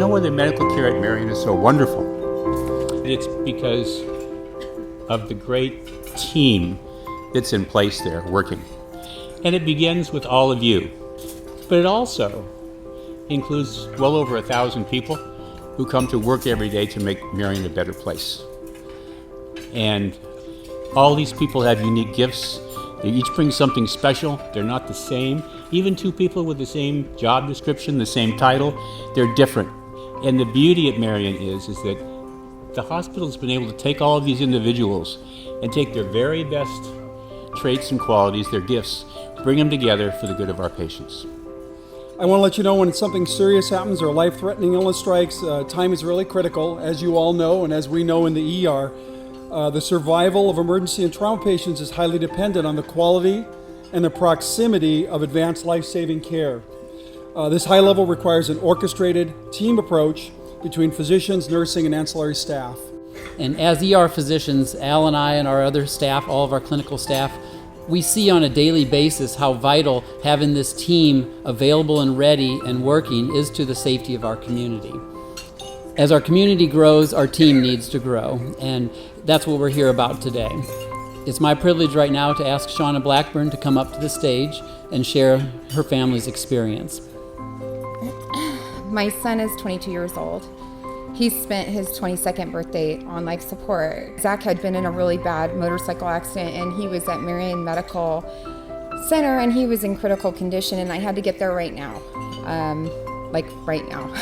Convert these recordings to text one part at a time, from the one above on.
know why the medical care at Marian is so wonderful? It's because of the great team that's in place there working. And it begins with all of you. But it also includes well over 1,000 people who come to work every day to make Marian a better place. And all these people have unique gifts. They each bring something special. They're not the same. Even two people with the same job description, the same title, they're different. And the beauty at Marian is that the hospital's been able to take all of these individuals and take their very best traits and qualities, their gifts, bring them together for the good of our patients. I want to let you know when something serious happens or life-threatening illness strikes, time is really critical, as you all know, and as we know in the ER. The survival of emergency and trauma patients is highly dependent on the quality and the proximity of advanced life-saving care. This high level requires an orchestrated team approach between physicians, nursing, and ancillary staff. And as ER physicians, Al and I and our other staff, all of our clinical staff, we see on a daily basis how vital having this team available and ready and working is to the safety of our community. As our community grows, our team needs to grow, and that's what we're here about today. It's my privilege right now to ask Shauna Blackburn to come up to the stage and share her family's experience. My son is 22 years old. He spent his 22nd birthday on life support. Zach had been in a really bad motorcycle accident, and he was at Marian Medical Center, and he was in critical condition, and I had to get there right now, right now.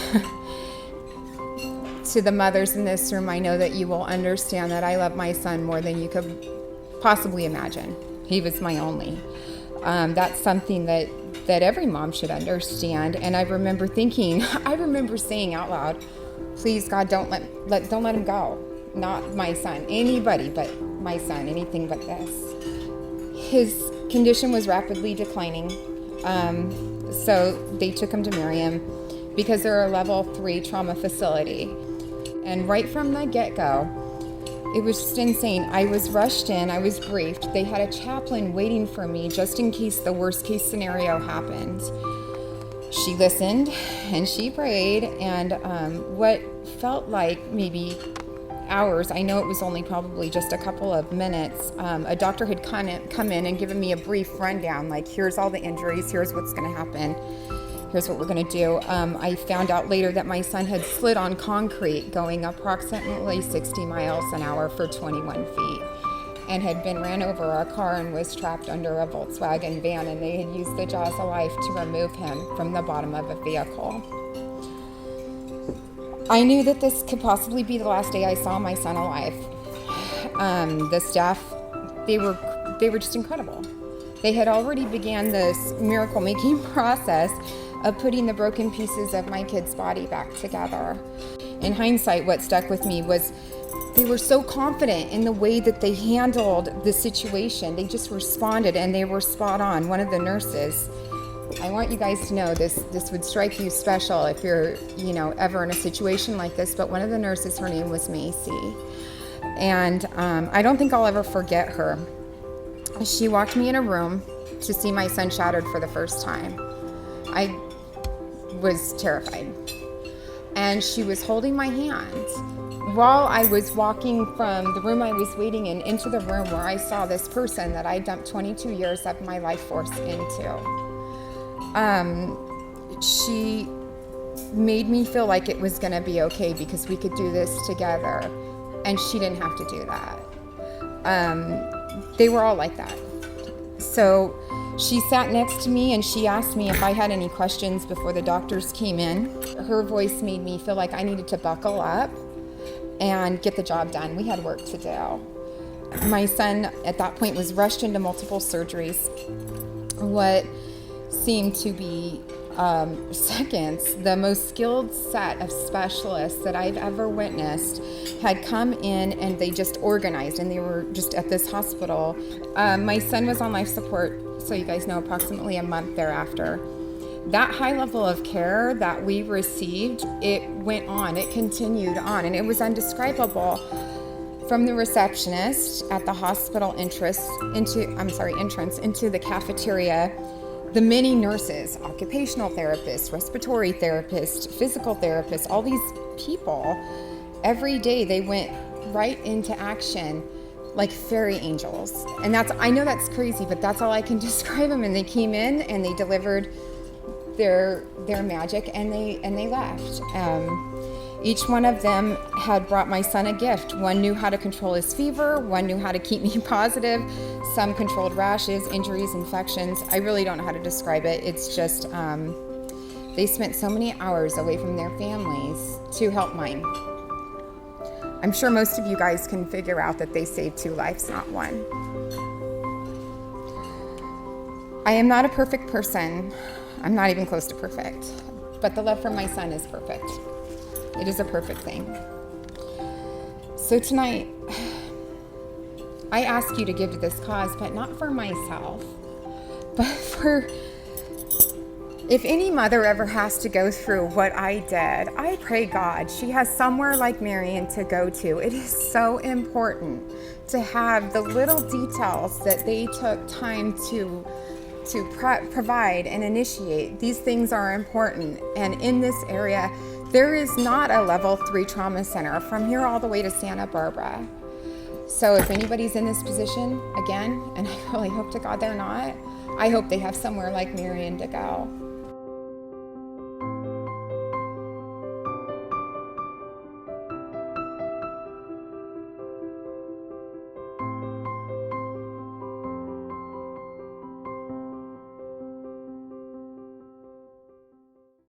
To the mothers in this room, I know that you will understand that I love my son more than you could possibly imagine. He was my only. That's something that every mom should understand. And I remember saying out loud, please God, don't let him go. Not my son, anybody but my son, anything but this. His condition was rapidly declining. So they took him to Marian because they're a level 3 trauma facility. And right from the get-go, it was just insane. I was rushed in, I was briefed. They had a chaplain waiting for me just in case the worst case scenario happened. She listened and she prayed, and what felt like maybe hours, I know it was only probably just a couple of minutes, a doctor had come in and given me a brief rundown, like here's all the injuries, here's what's gonna happen. Here's what we're gonna do. I found out later that my son had slid on concrete going approximately 60 miles an hour for 21 feet and had been ran over a car and was trapped under a Volkswagen van, and they had used the jaws of life to remove him from the bottom of a vehicle. I knew that this could possibly be the last day I saw my son alive. The staff, they were just incredible. They had already began this miracle-making process of putting the broken pieces of my kid's body back together. In hindsight, what stuck with me was they were so confident in the way that they handled the situation. They just responded, and they were spot on. One of the nurses, I want you guys to know this would strike you special if you're, ever in a situation like this, but one of the nurses, her name was Macy. And I don't think I'll ever forget her. She walked me in a room to see my son shattered for the first time. I was terrified. And she was holding my hand while I was walking from the room I was waiting in into the room where I saw this person that I dumped 22 years of my life force into. She made me feel like it was gonna be okay because we could do this together, and she didn't have to do that. They were all like that. So she sat next to me and she asked me if I had any questions before the doctors came in. Her voice made me feel like I needed to buckle up and get the job done. We had work to do. My son at that point was rushed into multiple surgeries. What seemed to be seconds, the most skilled set of specialists that I've ever witnessed had come in, and they just organized, and they were just at this hospital. My son was on life support, so you guys know, approximately a month thereafter. That high level of care that we received, it went on, it continued on, and it was undescribable. From the receptionist at the hospital entrance into the cafeteria, the many nurses, occupational therapists, respiratory therapists, physical therapists, all these people, every day they went right into action like fairy angels. And I know that's crazy, but that's all I can describe them. And they came in and they delivered their magic, and they left. Each one of them had brought my son a gift. One knew how to control his fever, one knew how to keep me positive, some controlled rashes, injuries, infections. I really don't know how to describe it. It's just, they spent so many hours away from their families to help mine. I'm sure most of you guys can figure out that they saved 2 lives, not 1. I am not a perfect person. I'm not even close to perfect, but the love for my son is perfect. It is a perfect thing. So tonight, I ask you to give to this cause, but not for myself, but for, if any mother ever has to go through what I did, I pray God she has somewhere like Marian to go to. It is so important to have the little details that they took time to provide and initiate. These things are important. And in this area, there is not a level 3 trauma center from here all the way to Santa Barbara. So if anybody's in this position, again, and I really hope to God they're not, I hope they have somewhere like Marian to go.